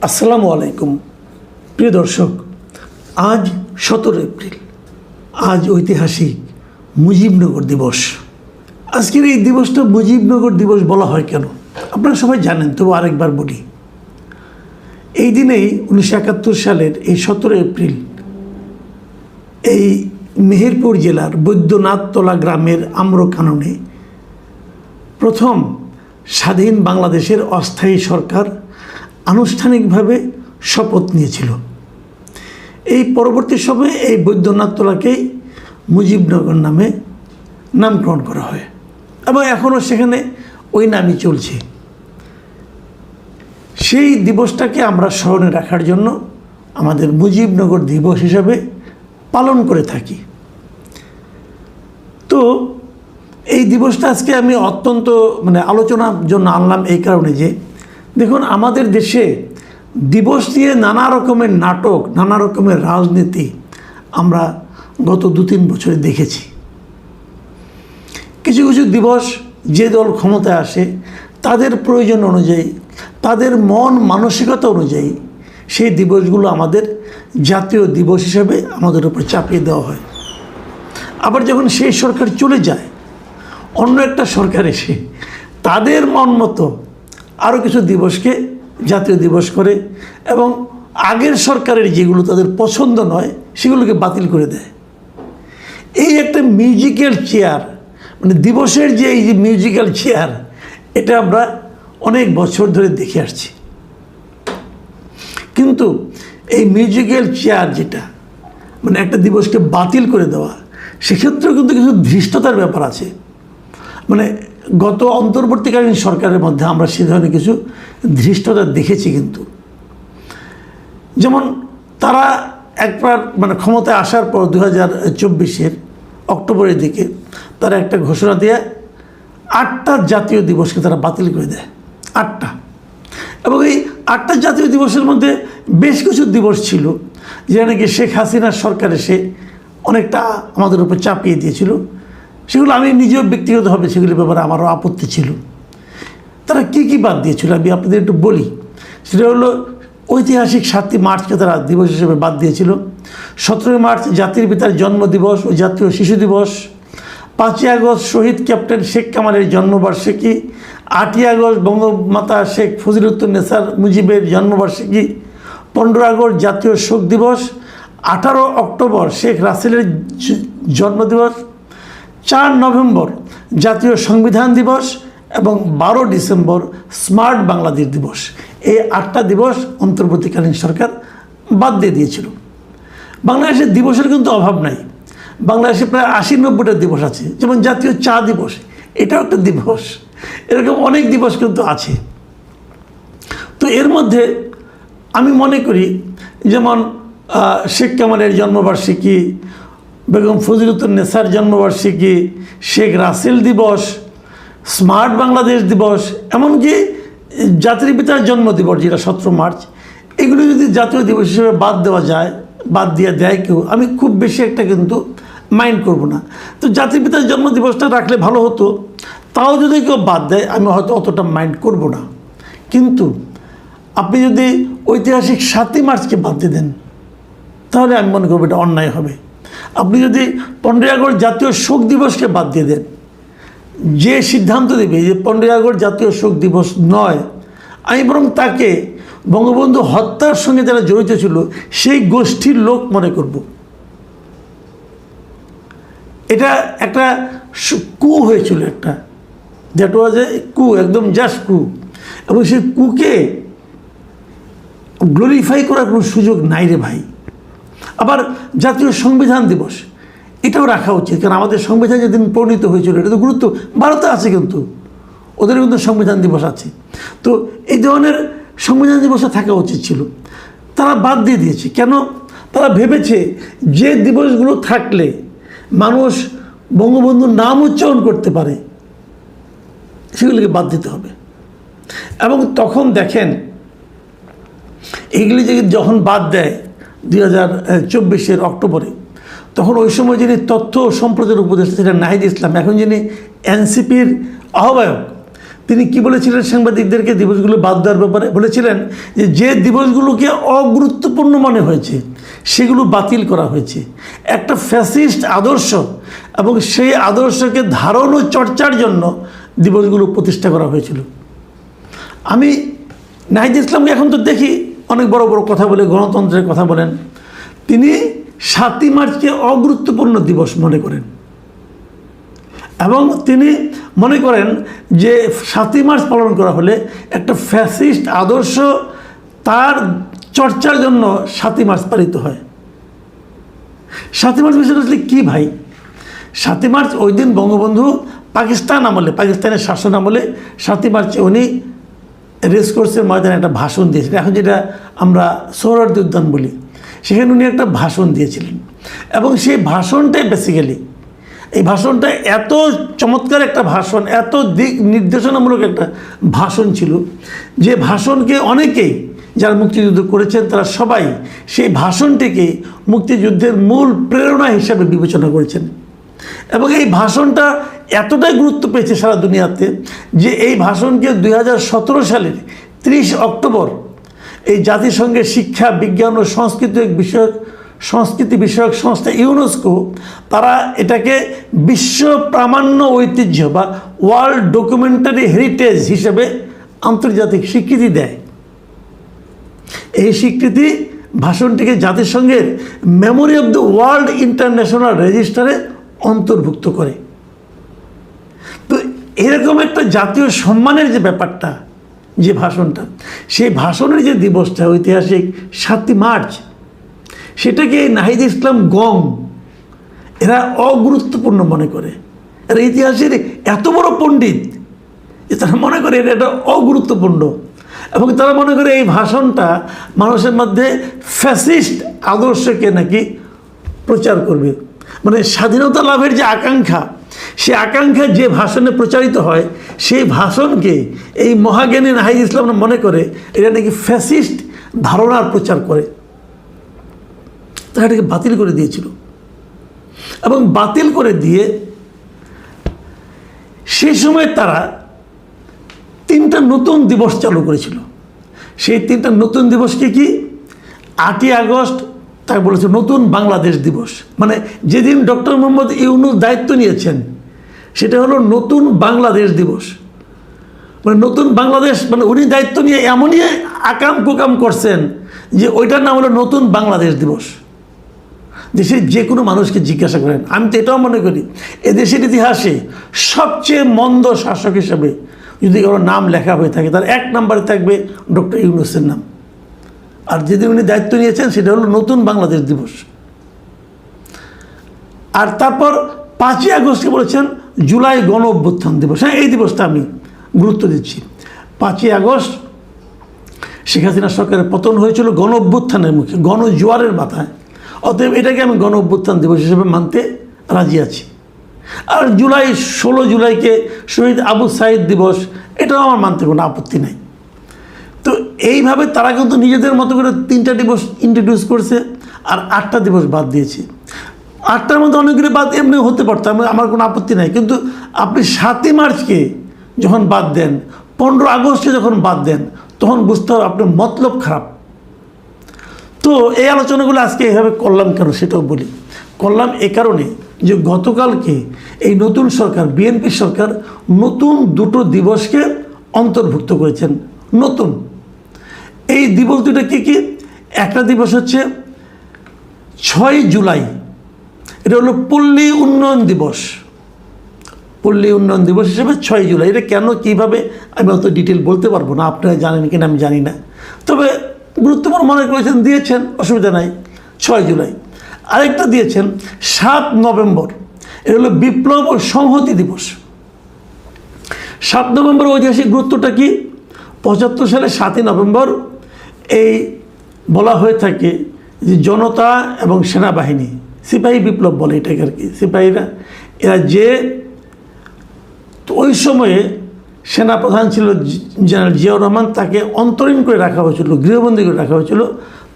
আসসালামু আলাইকুম প্রিয় দর্শক, আজ 17 এপ্রিল, আজ ঐতিহাসিক মুজিবনগর দিবস। আজকের এই দিবসটা মুজিবনগর দিবস বলা হয় কেন আপনারা সবাই জানেন, তবু আরেকবার বলি। এই দিনেই 1971 সালের এই 17 এপ্রিল এই মেহেরপুর জেলার বৈদ্যনাথতলা গ্রামের আম্রকাননে প্রথম স্বাধীন বাংলাদেশের অস্থায়ী সরকার আনুষ্ঠানিকভাবে শপথ নিয়েছিল। এই পরবর্তী সময়ে এই বৈদ্যনাথতলাকেই মুজিবনগর নামে নামকরণ করা হয় এবং এখনও সেখানে ওই নামই চলছে। সেই দিবসটাকে আমরা স্মরণে রাখার জন্য আমাদের মুজিবনগর দিবস হিসাবে পালন করে থাকি। তো এই দিবসটা আজকে আমি অত্যন্ত আলোচনার জন্য আনলাম এই কারণে যে দেখুন, আমাদের দেশে দিবস নিয়ে নানা রকমের নাটক, নানা রকমের রাজনীতি আমরা গত 2-3 বছরে দেখেছি। কিছু কিছু দিবস যে দল ক্ষমতায় আসে তাদের প্রয়োজন অনুযায়ী, তাদের মন মানসিকতা অনুযায়ী সেই দিবসগুলো আমাদের জাতীয় দিবস হিসাবে আমাদের উপর চাপিয়ে দেওয়া হয়। আবার যখন সেই সরকার চলে যায়, অন্য একটা সরকার এসে তাদের মন মতো আরও কিছু দিবসকে জাতীয় দিবস করে এবং আগের সরকারের যেগুলো তাদের পছন্দ নয় সেগুলোকে বাতিল করে দেয়। এই একটা মিউজিক্যাল চেয়ার, দিবসের যে এই যে মিউজিক্যাল চেয়ার, এটা আমরা অনেক বছর ধরে দেখে আসছি। কিন্তু এই মিউজিক্যাল চেয়ার যেটা একটা দিবসকে বাতিল করে দেওয়া, সেক্ষেত্রেও কিন্তু কিছু ধৃষ্টতার ব্যাপার আছে। গত অন্তর্বর্তীকালীন সরকারের মধ্যে আমরা সে ধরনের কিছু ধৃষ্টতা দেখেছি। কিন্তু যেমন তারা একবার ক্ষমতায় আসার পর 2024-এর অক্টোবরের দিকে তারা একটা ঘোষণা দিয়ে 8টা জাতীয় দিবসকে তারা বাতিল করে দেয়, 8টা। এবং এই 8টা জাতীয় দিবসের মধ্যে বেশ কিছু দিবস ছিল যেটা নাকি শেখ হাসিনার সরকার এসে অনেকটা আমাদের উপর চাপিয়ে দিয়েছিল। সেগুলো আমি নিজেও ব্যক্তিগতভাবে সেগুলির ব্যাপারে আমারও আপত্তি ছিল। তারা কি কি বাদ দিয়েছিল আমি আপনাদের একটু বলি। সেটা হলো ঐতিহাসিক 7ই মার্চকে তারা দিবস হিসেবে বাদ দিয়েছিল। 17 মার্চ জাতির পিতার জন্মদিবস ও জাতীয় শিশু দিবস। 5ই আগস্ট শহীদ ক্যাপ্টেন শেখ কামালের জন্মবার্ষিকী। 8ই আগস্ট বঙ্গমাতা শেখ ফজিলতুন্নেসা মুজিবের জন্মবার্ষিকী। 15 আগস্ট জাতীয় শোক দিবস। 18 অক্টোবর শেখ রাসেলের জন্মদিবস। 4 নভেম্বর জাতীয় সংবিধান দিবস এবং 12 ডিসেম্বর স্মার্ট বাংলাদেশ দিবস। এই 8টা দিবস অন্তর্বর্তীকালীন সরকার বাদ দিয়ে দিয়েছিল। বাংলাদেশের দিবসের কিন্তু অভাব নাই। বাংলাদেশে প্রায় 80-90টা দিবস আছে। যেমন জাতীয় চা দিবস, এটাও একটা দিবস। এরকম অনেক দিবস কিন্তু আছে। তো এর মধ্যে আমি মনে করি যেমন শেখ কামালের জন্মবার্ষিকী, বেগম ফজিলতুন্নেসার জন্মবার্ষিকী, শেখ রাসেল দিবস, স্মার্ট বাংলাদেশ দিবস, এমনকি জাতির পিতার জন্মদিবস যেটা 17 মার্চ, এগুলো যদি জাতীয় দিবস হিসেবে বাদ দেওয়া যায়, বাদ দিয়ে দেয় কেউ, আমি খুব বেশি একটা কিন্তু মাইন্ড করব না। তো জাতির পিতার জন্মদিবসটা রাখলে ভালো হতো, তাও যদি কেউ বাদ দেয় আমি হয়তো অতটা মাইন্ড করব না। কিন্তু আপনি যদি ঐতিহাসিক 7ই মার্চকে বাদ দিয়ে দেন তাহলে আমি মনে করব এটা অন্যায় হবে। আপনি যদি 15 আগস্ট জাতীয় শোক দিবসকে বাদ দিয়ে দেন, যে সিদ্ধান্ত দেবে যে 15 আগস্ট জাতীয় শোক দিবস নয়, আমি বরং তাকে বঙ্গবন্ধু হত্যার সঙ্গে যারা জড়িত ছিল সেই গোষ্ঠীর লোক মনে করব। এটা একটা কু হয়েছিল, একটা দ্যাট ওয়াজ এ কু, একদম জাস্ট কু। এবং সেই কুকে গ্লোরিফাই করার কোনো সুযোগ নাই রে ভাই। আবার জাতীয় সংবিধান দিবস এটাও রাখা উচিত, কারণ আমাদের সংবিধান যেদিন প্রণীত হয়েছিল এটা তো গুরুত্ব, ভারতে আছে কিন্তু ওদের কিন্তু সংবিধান দিবস আছে। তো এই ধরনের সংবিধান দিবসে থাকা উচিত ছিল, তারা বাদ দিয়ে দিয়েছে। কেন? তারা ভেবেছে যে দিবসগুলো থাকলে মানুষ বঙ্গবন্ধুর নাম উচ্চারণ করতে পারে সেগুলিকে বাদ দিতে হবে। এবং তখন দেখেন এগুলি যখন বাদ দেয় 2024-এর অক্টোবরে, তখন ওই সময় যিনি তথ্য ও সম্প্রচার উপদেষ্টা ছিলেন নাহিদ ইসলাম, এখন যিনি এনসিপির আহ্বায়ক, তিনি কি বলেছিলেন সাংবাদিকদেরকে দিবসগুলো বাদ দেওয়ার ব্যাপারে? বলেছিলেন যে যে দিবসগুলোকে অগুরুত্বপূর্ণ মনে হয়েছে সেগুলো বাতিল করা হয়েছে। একটা ফ্যাসিস্ট আদর্শ এবং সেই আদর্শকে ধারণ ও চর্চার জন্য দিবসগুলো প্রতিষ্ঠা করা হয়েছিল। আমি নাহিদ ইসলামকে এখন তো দেখি অনেক বড় বড় কথা বলে, গণতন্ত্রের কথা বলেন। তিনি 7ই মার্চকে অগুরুত্বপূর্ণ দিবস মনে করেন এবং তিনি মনে করেন যে 7ই মার্চ পালন করা হলে একটা ফ্যাসিস্ট আদর্শ তার চর্চার জন্য 7ই মার্চ পালিত হয়। 7ই মার্চ বিষয়টা আসলে কী ভাই? 7ই মার্চ ওই দিন বঙ্গবন্ধু পাকিস্তানের শাসন আমলে 7ই মার্চে উনি রেসকোর্সের ময়দানে একটা ভাষণ দিয়েছিলেন, এখন যেটা আমরা সোহরাওয়ার্দী উদ্যান বলি, সেখানে উনি একটা ভাষণ দিয়েছিলেন এবং সেই ভাষণটাই বেসিক্যালি, এই ভাষণটা এত চমৎকার একটা ভাষণ, এত দিক নির্দেশনামূলক একটা ভাষণ ছিল যে ভাষণকে অনেকেই যারা মুক্তিযুদ্ধ করেছেন তারা সবাই সেই ভাষণটিকে মুক্তিযুদ্ধের মূল প্রেরণা হিসাবে বিবেচনা করেছেন। এবং এই ভাষণটা এতটাই গুরুত্ব পেয়েছে সারা দুনিয়াতে যে এই ভাষণকে 2017 সালের 30 অক্টোবর এই জাতিসংঘের শিক্ষা, বিজ্ঞান ও সংস্কৃতি বিষয়ক সংস্থা ইউনেস্কো তারা এটাকে বিশ্ব প্রামাণ্য ঐতিহ্য বা ওয়ার্ল্ড ডকুমেন্টারি হেরিটেজ হিসেবে আন্তর্জাতিক স্বীকৃতি দেয়। এই স্বীকৃতি ভাষণটিকে জাতিসংঘের memory of the world international রেজিস্টারে অন্তর্ভুক্ত করে। তো এরকম একটা জাতীয় সম্মানের যে ব্যাপারটা, যে ভাষণটা, সেই ভাষণের যে দিবসটা ঐতিহাসিক 7ই মার্চ, সেটাকে নাহিদ ইসলাম গং এরা অগুরুত্বপূর্ণ মনে করে। এরা ইতিহাসের এত বড় পণ্ডিত যে তারা মনে করে এটা অগুরুত্বপূর্ণ এবং তারা মনে করে এই ভাষণটা মানুষের মধ্যে ফ্যাসিস্ট আদর্শকে নাকি প্রচার করবে। মানে স্বাধীনতা লাভের যে আকাঙ্ক্ষা, সে আকাঙ্ক্ষা যে ভাষণে প্রচারিত হয় সেই ভাষণকে এই মহাজ্ঞানী নাহিদ ইসলাম মনে করে এটা নাকি ফ্যাসিস্ট ধারণার প্রচার করে। তারা এটাকে বাতিল করে দিয়েছিল এবং বাতিল করে দিয়ে সেই সময় তারা 3টা নতুন দিবস চালু করেছিল। সেই 3টা নতুন দিবসকে কি? 8ই আগস্ট তাকে বলেছে নতুন বাংলাদেশ দিবস, মানে যেদিন ডক্টর মোহাম্মদ ইউনূস দায়িত্ব নিয়েছেন সেটা হলো নতুন বাংলাদেশ দিবস। মানে নতুন বাংলাদেশ, মানে উনি দায়িত্ব নিয়ে এমনই আকাম কুকাম করছেন যে ওইটার নাম হলো নতুন বাংলাদেশ দিবস। দেশের যে কোনো মানুষকে জিজ্ঞাসা করেন, আমি তো এটাও মনে করি এদেশের ইতিহাসে সবচেয়ে মন্দ শাসক হিসেবে যদি কারো নাম লেখা হয়ে থাকে তার 1 নম্বরে থাকবে ডক্টর ইউনূসের নাম। আর যেদিন উনি দায়িত্ব নিয়েছেন সেটা হলো নতুন বাংলাদেশ দিবস। আর তারপর 5ই আগস্টকে বলেছেন জুলাই গণ অভ্যুত্থান দিবস। হ্যাঁ, এই দিবসটা আমি গুরুত্ব দিচ্ছি। 5ই আগস্ট শেখ হাসিনা সরকারের পতন হয়েছিল গণ অভ্যুত্থানের মুখে, গণজোয়ারের মাথায়। অতএব এটাকে আমি গণ অভ্যুত্থান দিবস হিসেবে মানতে রাজি আছি। আর 16 জুলাইকে শহীদ আবু সাঈদ দিবস, এটাও আমার মানতে কোনো আপত্তি নাই। তো এইভাবে তারা কিন্তু নিজেদের মতো করে 3টা দিবস ইন্ট্রোডিউস করছে আর 8টা দিবস বাদ দিয়েছে। 8টার মধ্যে অনেকগুলো বাদ এমনি হতে পারতো, আমার কোনো আপত্তি নাই। কিন্তু আপনি 7ই মার্চকে যখন বাদ দেন, 15 আগস্টকে যখন বাদ দেন, তখন বুঝতে হবে আপনার মতলব খারাপ। তো এই আলোচনাগুলো আজকে এইভাবে করলাম কেন সেটাও বলি। করলাম এ কারণে যে গতকালকে এই নতুন সরকার, বিএনপি সরকার, নতুন 2টো দিবসকে অন্তর্ভুক্ত করেছেন। নতুন এই দিবস দুটো কী কী? একটা দিবস হচ্ছে 6 জুলাই, এটা হলো পল্লী উন্নয়ন দিবস। পল্লী উন্নয়ন দিবস হিসেবে 6 জুলাই। এটা কেন, কীভাবে আমি অত ডিটেল বলতে পারবো না, আপনারা জানেন কিনা আমি জানি না, তবে গুরুত্বপূর্ণ মনে করেছেন, দিয়েছেন, অসুবিধা নাই। 6 জুলাই। আরেকটা দিয়েছেন 7 নভেম্বর, এটা হলো বিপ্লব ও সংহতি দিবস। 7 নভেম্বর ঐতিহাসিক গুরুত্বটা কি? 75 সালে 7ই নভেম্বর এই বলা হয়ে থাকে যে জনতা এবং সেনাবাহিনী, সিপাহী বিপ্লব বলে এটাকে আর কি, সিপাহীরা এরা যে ওই সময়ে সেনাপ্রধান ছিল জেনারেল জিয়াউর রহমান, তাকে অন্তরীণ করে রাখা হয়েছিল, গৃহবন্দী করে রাখা হয়েছিল।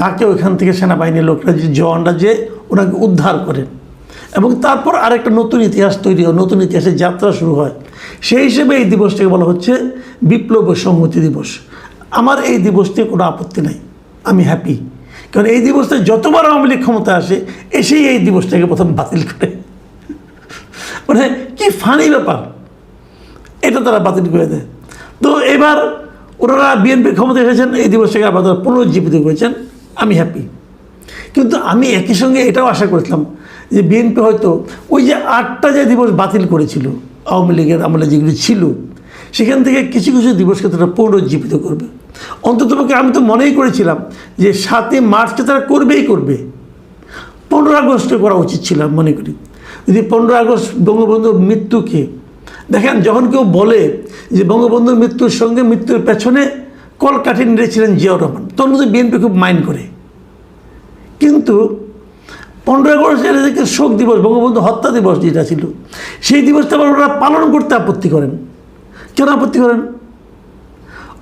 তাকে ওইখান থেকে সেনাবাহিনীর লোকরা, যে জওয়ানরা, যে ওনাকে উদ্ধার করেন এবং তারপর আরেকটা নতুন ইতিহাস তৈরি হয়, নতুন ইতিহাসের যাত্রা শুরু হয়। সেই হিসেবে এই দিবসটাকে বলা হচ্ছে বিপ্লব ও সংহতি দিবস। আমার এই দিবসটি কোনো আপত্তি নাই, আমি হ্যাপি। কারণ এই দিবসটা যতবার আওয়ামী লীগ ক্ষমতা আসে এসেই এই দিবসটাকে প্রথম বাতিল করে, মানে কি ফানি ব্যাপার, এটা তারা বাতিল করে দেয়। তো এবার ওনারা বিএনপির ক্ষমতা এসেছেন, এই দিবসটাকে আবার তারা পুনরুজ্জীবিত করেছেন, আমি হ্যাপি। কিন্তু আমি একই সঙ্গে এটাও আশা করেছিলাম যে বিএনপি হয়তো ওই যে 8টা যে দিবস বাতিল করেছিল আওয়ামী লীগের আমলে যেগুলি ছিল, সেখান থেকে কিছু কিছু দিবসকে তারা পুনরুজ্জীবিত করবে। অন্ততপক্ষে আমি তো মনেই করেছিলাম যে 7ই মার্চকে তারা করবেই করবে, 15 আগস্টে করা উচিত ছিল মনে করি। যদি 15 আগস্ট বঙ্গবন্ধুর মৃত্যুকে দেখেন, যখন কেউ বলে যে বঙ্গবন্ধুর মৃত্যুর সঙ্গে মৃত্যুর পেছনে কলকাঠি নেড়েছিলেন জিয়াউর রহমান, তখন মধ্যে বিএনপি খুব মাইন্ড করে। কিন্তু 15 আগস্ট এটাকে শোক দিবস, বঙ্গবন্ধু হত্যা দিবস যেটা ছিল, সেই দিবসটা আবার ওরা পালন করতে আপত্তি করেন। কেন আপত্তি করেন?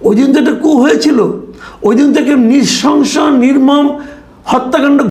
ওই দিন তো একটা কু হয়েছিল, ওই দিন থেকে নৃশংস নির্মম হত্যাকাণ্ড